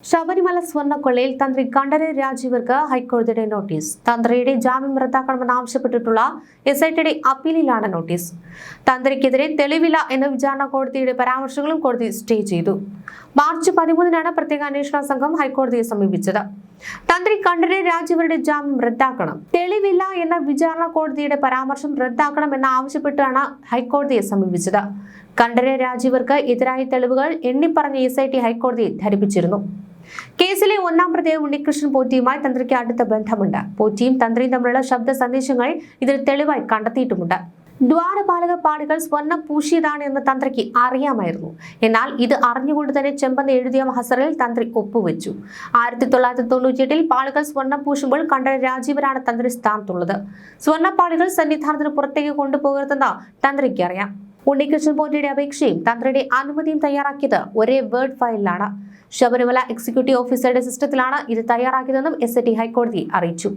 ശബരിമല സ്വർണ്ണക്കൊള്ളയിൽ തന്ത്രി കണ്ഠരര് രാജീവർക്ക് ഹൈക്കോടതിയുടെ നോട്ടീസ്. തന്ത്രിയുടെ ജാമ്യം റദ്ദാക്കണമെന്നാവശ്യപ്പെട്ടിട്ടുള്ള SITയുടെ അപ്പീലിലാണ് നോട്ടീസ്. തന്ത്രിക്കെതിരെ തെളിവില്ല എന്ന വിചാരണ കോടതിയുടെ പരാമർശങ്ങളും കോടതി സ്റ്റേ ചെയ്തു. മാർച്ച് 13-നാണ് പ്രത്യേക അന്വേഷണ സംഘം ഹൈക്കോടതിയെ സമീപിച്ചത്. തന്ത്രി കണ്ഠരര് രാജീവരുടെ ജാമ്യം റദ്ദാക്കണം, തെളിവില്ല എന്ന വിചാരണ കോടതിയുടെ പരാമർശം റദ്ദാക്കണമെന്ന് ആവശ്യപ്പെട്ടാണ് ഹൈക്കോടതിയെ സമീപിച്ചത്. കണ്ഠരര് രാജീവർക്ക് എതിരായ തെളിവുകൾ എണ്ണിപ്പറഞ്ഞ SIT ഹൈക്കോടതിയെ ധരിപ്പിച്ചിരുന്നു. കേസിലെ ഒന്നാം പ്രതി ഉണ്ണികൃഷ്ണൻ പോറ്റിയുമായി തന്ത്രിക്ക് അടുത്ത ബന്ധമുണ്ട്. പോറ്റിയും തന്ത്രിയും തമ്മിലുള്ള ശബ്ദ സന്ദേശങ്ങൾ ഇതിൽ തെളിവായി കണ്ടെത്തിയിട്ടുമുണ്ട്. ദ്വാരപാലക പാടുകൾ സ്വർണം പൂശിയതാണ് എന്ന് തന്ത്രിക്ക് അറിയാമായിരുന്നു. എന്നാൽ ഇത് അറിഞ്ഞുകൊണ്ട് തന്നെ ചെമ്പെന്ന് എഴുതിയ മഹസറിൽ തന്ത്രി ഒപ്പുവെച്ചു. 1998-ൽ പാളുകൾ സ്വർണം പൂശുമ്പോൾ കണ്ഠരര് രാജീവരാണ് തന്ത്രി സ്ഥാനത്തുള്ളത്. സ്വർണ്ണപ്പാളുകൾ സന്നിധാനത്തിന് പുറത്തേക്ക് കൊണ്ടുപോകരുതെന്ന് തന്ത്രിക്ക് അറിയാം. ഉണ്ണികൃഷ്ണൻ പോറ്റിയുടെ അപേക്ഷയും തന്ത്രിയുടെ അനുമതിയും തയ്യാറാക്കിയത് ഒരേ വേർഡ് ഫയലിലാണ്. ശബരിമല എക്സിക്യൂട്ടീവ് ഓഫീസറുടെ സിസ്റ്റത്തിലാണ് ഇത് തയ്യാറാക്കിയതെന്നും SIT ഹൈക്കോടതിയെ അറിയിച്ചു.